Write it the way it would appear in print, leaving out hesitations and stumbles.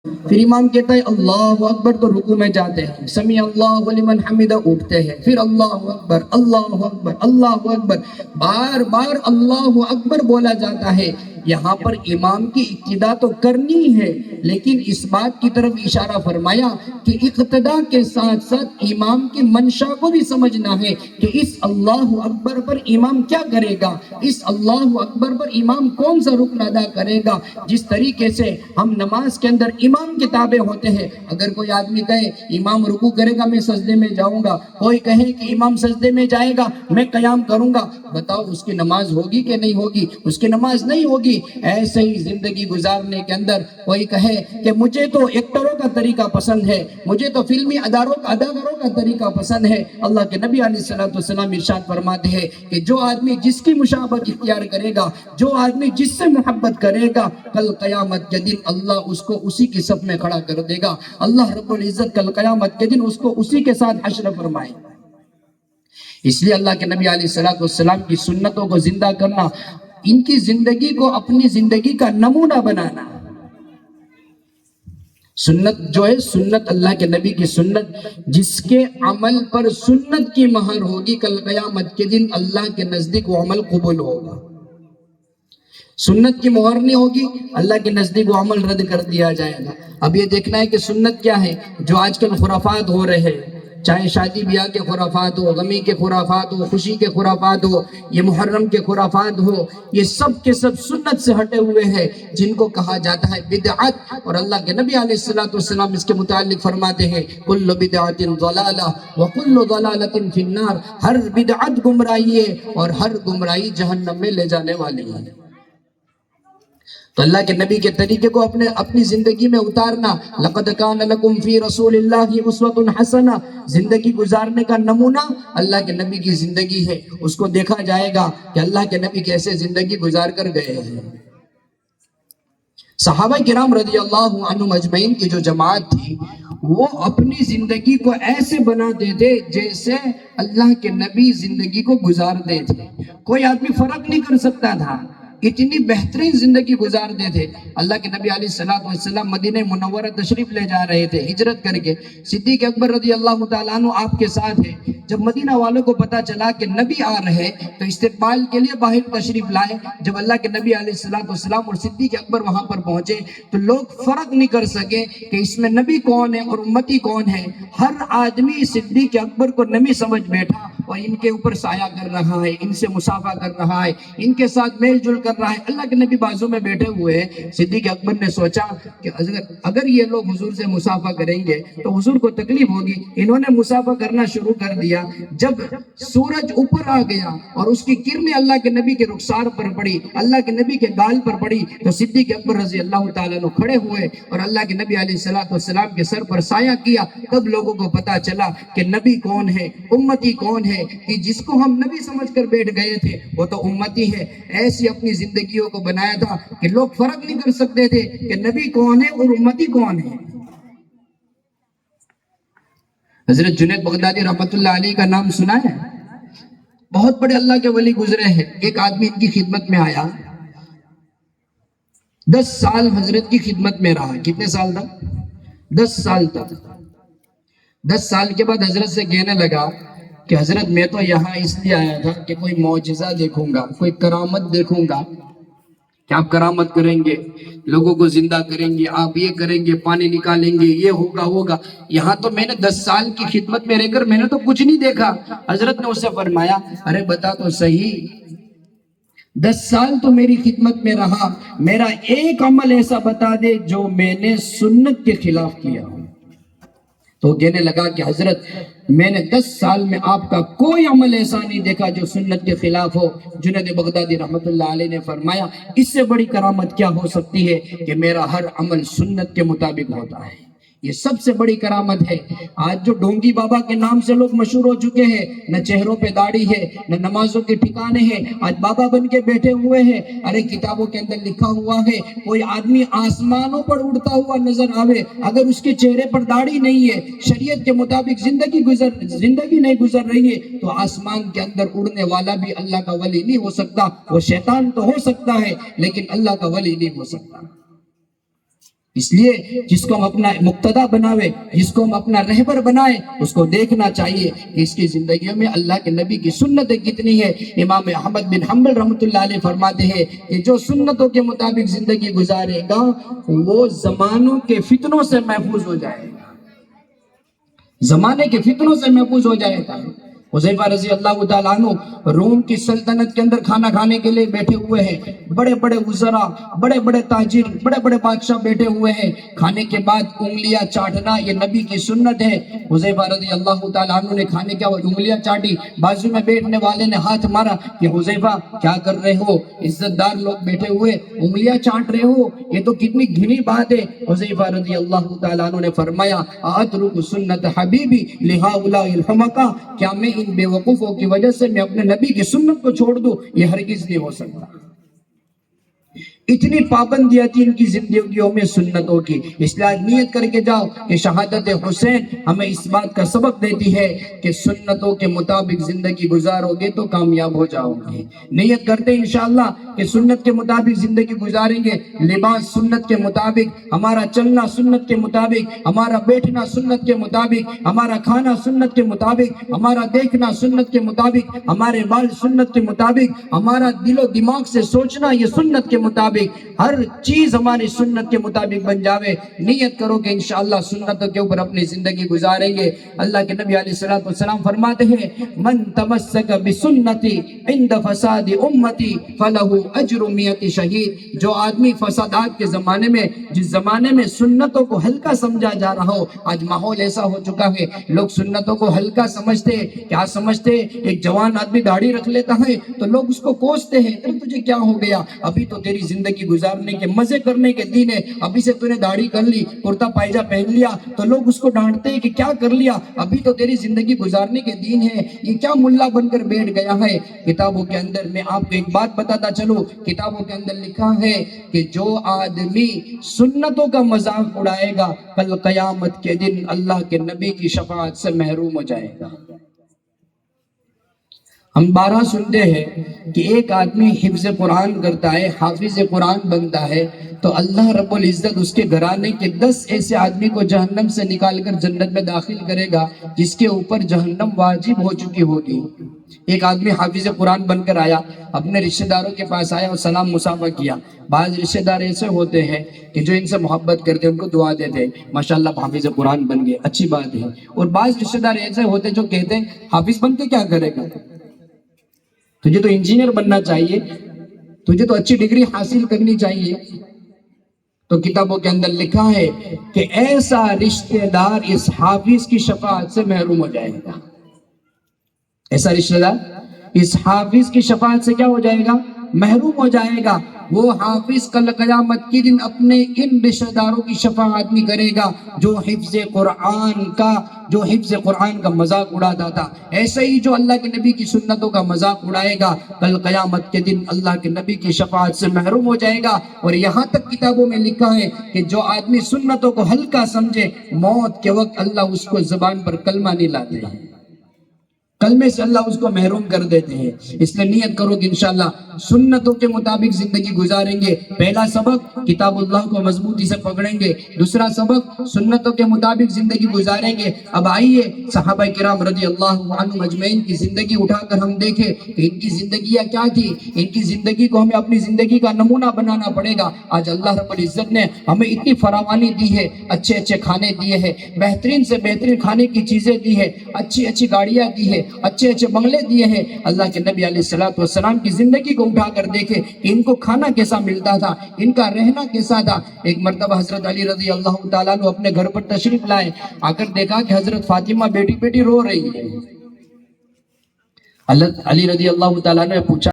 پھر امام کہتا ہے اللہ اکبر تو رکوع میں جاتے ہیں، سمیع اللہ لمن حمدہ اٹھتے ہیں، پھر اللہ اکبر اللہ اکبر اللہ اکبر، بار بار اللہ اکبر بولا جاتا ہے۔ یہاں پر امام کی اقتداء تو کرنی ہے، لیکن اس بات کی طرف اشارہ فرمایا کہ اقتداء کے ساتھ ساتھ امام کی منشا کو بھی سمجھنا ہے کہ اس اللہ اکبر پر امام کیا کرے گا، اس اللہ اکبر پر امام کون سا رکن ادا کرے گا۔ جس طریقے سے ہم نماز کے اندر امام کے تابع ہوتے ہیں، اگر کوئی آدمی کہے امام رکوع کرے گا میں سجدے میں جاؤں گا، کوئی کہے کہ امام سجدے میں جائے گا میں قیام کروں گا، بتاؤ اس کی نماز ہوگی کہ نہیں ہوگی؟ اس کی نماز نہیں ہوگی۔ ایسے ہی زندگی گزارنے کے اندر کوئی کہے کہ مجھے تو ایکٹروں کا طریقہ پسند ہے، مجھے تو فلمی اداکاروں کا طریقہ پسند ہے، اللہ کے نبی علیہ السلام ارشاد فرماتے ہیں کہ جو آدمی جس کی مشابہت اختیار کرے گا، جو آدمی جس سے محبت کرے گا، کل قیامت کے دن اللہ اس کو اسی کی صف میں کھڑا کر دے گا۔ اللہ رب العزت کل قیامت کے دن اس کو اسی کے ساتھ حشر فرمائے۔ اس لیے اللہ کے نبی علیہ السلام کی سنتوں کو زندہ کرنا، ان کی زندگی کو اپنی زندگی کا نمونہ بنانا۔ سنت جو ہے، سنت اللہ کے نبی کی سنت، جس کے عمل پر سنت کی مہر ہوگی، کل قیامت کے دن اللہ کے نزدیک وہ عمل قبول ہوگا۔ سنت کی مہر نہیں ہوگی، اللہ کے نزدیک وہ عمل رد کر دیا جائے گا۔ اب یہ دیکھنا ہے کہ سنت کیا ہے۔ جو آج کل خرافات ہو رہے ہیں، چاہے شادی بیاہ کے خرافات ہو، غمی کے خرافات ہو، خوشی کے خرافات ہو، یہ محرم کے خرافات ہو، یہ سب کے سب سنت سے ہٹے ہوئے ہیں، جن کو کہا جاتا ہے بدعت۔ اور اللہ کے نبی علیہ السلام اس کے متعلق فرماتے ہیں کل بدعت ضلالہ وکل ضلالۃ فی النار، ہر بدعت گمراہی ہے اور ہر گمراہی جہنم میں لے جانے والی ہے۔ تو اللہ کے نبی کے طریقے کو اپنی زندگی میں اتارنا، لَقَدْ كَانَ لَكُمْ فِي رَسُولِ اللَّهِ أُسْوَةٌ حَسَنَةٌ، زندگی گزارنے کا نمونہ اللہ کے نبی کی زندگی ہے۔ اس کو دیکھا جائے گا کہ اللہ کے نبی کیسے زندگی گزار کر گئے ہیں۔ صحابہ کرام رضی اللہ عنہم اجمعین کی جو جماعت تھی، وہ اپنی زندگی کو ایسے بناتے تھے جیسے اللہ کے نبی زندگی کو گزارتے تھے۔ کوئی آدمی فرق نہیں کر سکتا تھا، اتنی بہترین زندگی گزارتے تھے۔ اللہ کے نبی علیہ السلام مدینہ منورہ تشریف لے جا رہے تھے ہجرت کر کے، صدیق اکبر رضی اللہ تعالیٰ عنہ آپ کے ساتھ ہیں۔ جب مدینہ والوں کو پتا چلا کہ نبی آ رہے تو استقبال کے لیے باہر تشریف لائے۔ جب اللہ کے نبی علیہ السلام اور صدیق اکبر وہاں پر پہنچے تو لوگ فرق نہیں کر سکے کہ اس میں نبی کون ہے اور امتی کون ہے۔ ہر آدمی صدیق اکبر کو نبی سمجھ بیٹھا اور ان کے اوپر سایہ کر رہا ہے، ان سے مصافحہ کر رہا ہے، ان کے ساتھ میل جل کر رہا ہے۔ اللہ کے نبی بازو میں بیٹھے ہوئے ہیں۔ صدیق اکبر نے سوچا کہ اگر یہ لوگ حضور سے مصافحہ کریں گے تو حضور کو تکلیف ہوگی۔ انہوں نے مصافحہ کرنا شروع کر دیا۔ جب سورج اوپر آ گیا اور اس کی کرنیں اللہ کے نبی کے رخسار پر پڑی، اللہ کے نبی کے گال پر پڑی، تو صدیق اکبر رضی اللہ تعالیٰ عنہ کھڑے ہوئے اور اللہ کے نبی علیہ السلام کے سر پر سایہ کیا۔ تب لوگوں کو پتا چلا کہ نبی کون ہے، امتی کون ہے، کہ جس کو ہم نبی سمجھ کر بیٹھ گئے تھے وہ تو امتی ہے۔ ایسی اپنی زندگیوں کو بنایا تھا کہ لوگ فرق نہیں کر سکتے تھے کہ نبی کون ہے اور امتی کون ہے۔ حضرت جنید بغدادی رحمت اللہ علیہ کا نام سنا ہے؟ بہت بڑے اللہ کے ولی گزرے ہیں۔ ایک آدمی ان کی خدمت میں آیا، 10 سال حضرت کی خدمت میں رہا۔ کتنے سال تک؟ 10 سال تک۔ 10 سال کے بعد حضرت سے کہنے لگا کہ حضرت میں تو یہاں اس لیے آیا تھا کہ کوئی معجزہ دیکھوں گا، کوئی کرامت دیکھوں گا کہ آپ کرامت کریں گے، لوگوں کو زندہ کریں گے، آپ یہ کریں گے، پانی نکالیں گے، یہ ہوگا۔ یہاں تو میں نے 10 سال کی خدمت میں رہ کر میں نے تو کچھ نہیں دیکھا۔ حضرت نے اسے فرمایا ارے بتا تو صحیح، 10 سال تو میری خدمت میں رہا، میرا ایک عمل ایسا بتا دے جو میں نے سنت کے خلاف کیا ہو۔ تو کہنے لگا کہ حضرت میں نے 10 سال میں آپ کا کوئی عمل ایسا نہیں دیکھا جو سنت کے خلاف ہو۔ جنید بغدادی رحمت اللہ علیہ نے فرمایا اس سے بڑی کرامت کیا ہو سکتی ہے کہ میرا ہر عمل سنت کے مطابق ہوتا ہے۔ یہ سب سے بڑی کرامت ہے۔ آج جو ڈونگی بابا کے نام سے لوگ مشہور ہو چکے ہیں، نہ چہروں پہ داڑھی ہے، نہ نمازوں کے ٹھکانے ہیں، آج بابا بن کے بیٹھے ہوئے ہیں۔ ارے کتابوں کے اندر لکھا ہوا ہے کوئی آدمی آسمانوں پر اڑتا ہوا نظر آوے، اگر اس کے چہرے پر داڑھی نہیں ہے، شریعت کے مطابق زندگی نہیں گزر رہی ہے، تو آسمان کے اندر اڑنے والا بھی اللہ کا ولی نہیں ہو سکتا۔ وہ شیطان تو ہو سکتا ہے لیکن اللہ کا ولی نہیں ہو سکتا۔ اس لیے جس کو ہم اپنا مقتدا بناوے، جس کو ہم اپنا رہبر بنائے، اس کو دیکھنا چاہیے کہ اس کی زندگیوں میں اللہ کے نبی کی سنتیں کتنی ہے۔ امام احمد بن حنبل رحمۃ اللہ علیہ فرماتے ہیں کہ جو سنتوں کے مطابق زندگی گزارے گا وہ زمانوں کے فتنوں سے محفوظ ہو جائے گا، زمانے کے فتنوں سے محفوظ ہو جائے گا۔ حذیفہ رضی اللہ تعالیٰ عنہ روم کی سلطنت کے اندر کھانا کھانے کے لیے بیٹھے ہوئے ہیں، بڑے بڑے وزراء، بڑے بڑے تاجر، بڑے بڑے بادشاہ بیٹھے ہوئے ہیں، کھانے کے بعد انگلیاں چاٹنا یہ نبی کی سنت ہے۔ حذیفہ رضی اللہ تعالیٰ عنہ نے کھانے کے بعد انگلیاں چاٹی، بازو میں بیٹھنے والے نے ہاتھ مارا کہ حذیفہ کیا کر رہے ہو، عزت دار لوگ بیٹھے ہوئے انگلیاں چاٹ رہے ہو، یہ تو کتنی گھنی بات ہے۔ حذیفہ رضی اللہ تعالیٰ عنہ نے فرمایا اترک سنت حبیبی لہؤلاء الحمقاء، کیا میں ان بے وقوفوں کی وجہ سے میں اپنے نبی کی سنت کو چھوڑ دوں؟ یہ ہرگز نہیں ہو سکتا۔ اتنی پابندیاں تھی ان کی زندگیوں میں سنتوں کی، اس لیے آج نیت کر کے جاؤ کہ شہادت حسین ہمیں اس بات کا سبق دیتی ہے کہ سنتوں کے مطابق زندگی گزارو گے تو کامیاب ہو جاؤ گے۔ نیت کرتے ہیں انشاءاللہ کہ سنت کے مطابق زندگی گزاریں گے، لباس سنت کے مطابق، ہمارا چلنا سنت کے مطابق، ہمارا بیٹھنا سنت کے مطابق، ہمارا کھانا سنت کے مطابق، ہمارا دیکھنا سنت کے مطابق، ہمارے بال سنت کے مطابق، ہمارا دل و دماغ سے سوچنا یہ سنت کے مطابق، ہر چیز ہماری سنت کے مطابق بن جاوے۔ نیت کرو کہ انشاءاللہ سنتوں کے اوپر اپنی زندگی گزاریں گے۔ اللہ کے نبی علیہ السلام فرماتے ہیں من تمسک بسنتی عند فساد امتی فلہ اجر 100 شہید، جو آدمی فسادات کے زمانے میں، جس زمانے میں سنتوں کو ہلکا سمجھا جا رہا ہو، آج ماحول ایسا ہو چکا ہے لوگ سنتوں کو ہلکا سمجھتے، کیا سمجھتے؟ ایک جوان آدمی داڑھی رکھ لیتا ہے تو لوگ اس کو کوستے ہیں، تجھے کیا ہو گیا؟ ابھی تو تیری زندگی گزارنے کے مزے کرنے کے دن ہے، ابھی سے تو نے داڑھی کر لی، کرتا پائجہ پہن لیا تو لوگ اس کو ڈانٹتے ہیں کہ کیا کر لیا، ابھی تو تیری زندگی گزارنے کے دن ہے، یہ کیا ملا بن کر بیٹھ گیا ہے۔ کتابوں کے اندر میں آپ کو ایک بات بتاتا چلوں، کتابوں کے اندر لکھا ہے کہ جو آدمی سنتوں کا مذاق اڑائے گا کل قیامت کے دن اللہ کے نبی کی شفاعت سے محروم ہو جائے گا۔ ہم بارہ سنتے ہیں کہ ایک آدمی حفظ قرآن کرتا ہے، حافظ قرآن بنتا ہے تو اللہ رب العزت اس کے گھرانے کے 10 ایسے آدمی کو جہنم سے نکال کر جنت میں داخل کرے گا جس کے اوپر جہنم واجب ہو چکی ہوگی۔ ایک آدمی حافظ قرآن بن کر آیا، اپنے رشتہ داروں کے پاس آیا اور سلام مصافحہ کیا۔ بعض رشتہ دار ایسے ہوتے ہیں کہ جو ان سے محبت کرتے ہیں، ان کو دعا دیتے ہیں ماشاءاللہ حافظ قرآن بن گئے، اچھی بات ہے، اور بعض رشتہ دار ایسے ہوتے ہیں جو کہتے ہیں حافظ بن کے کیا کرے گا، تجھے تو انجینئر بننا چاہیے، تجھے تو اچھی ڈگری حاصل کرنی چاہیے۔ تو کتابوں کے اندر لکھا ہے کہ ایسا رشتہ دار اس حافظ کی شفاعت سے محروم ہو جائے گا۔ ایسا رشتہ دار اس حافظ کی شفاعت سے کیا ہو جائے گا؟ محروم ہو جائے گا۔ وہ حافظ کل قیامت کے دن اپنے ان رشتہ داروں کی شفاعت نہیں کرے گا جو حفظ قرآن کا مذاق اڑاتا تھا۔ ایسے ہی جو اللہ کے نبی کی سنتوں کا مذاق اڑائے گا کل قیامت کے دن اللہ کے نبی کی شفاعت سے محروم ہو جائے گا۔ اور یہاں تک کتابوں میں لکھا ہے کہ جو آدمی سنتوں کو ہلکا سمجھے، موت کے وقت اللہ اس کو زبان پر کلمہ نہیں لاتے ہیں، کلمے سے اللہ اس کو محروم کر دیتے ہیں۔ اس لیے نیت کرو کہ انشاءاللہ سنتوں کے مطابق زندگی گزاریں گے۔ پہلا سبق کتاب اللہ کو مضبوطی سے پکڑیں گے، دوسرا سبق سنتوں کے مطابق زندگی گزاریں گے۔ اب آئیے صحابہ کرام رضی اللہ عنہم اجمعین کی زندگی اٹھا کر ہم دیکھیں کہ ان کی زندگیاں کیا تھی۔ ان کی زندگی کو ہمیں اپنی زندگی کا نمونہ بنانا پڑے گا۔ آج اللہ رب العزت نے ہمیں اتنی فراوانی دی ہے، اچھے اچھے کھانے دیے ہیں، بہترین سے بہترین کھانے کی چیزیں دی ہے، اچھی اچھی گاڑیاں دی ہے، اچھے اچھے بنگلے دیے ہیں۔ اللہ کے نبی علیہ السلام کی زندگی کو اٹھا کر دیکھیں کہ ان کو کھانا کیسا ملتا تھا، ان کا رہنا کیسا تھا۔ ایک مرتبہ حضرت علی رضی اللہ تعالیٰ عنہ اپنے گھر پر تشریف لائے، آ کر دیکھا کہ حضرت فاطمہ بیٹی بیٹی رو رہی ہے۔ حضرت علی رضی اللہ تعالیٰ عنہ نے پوچھا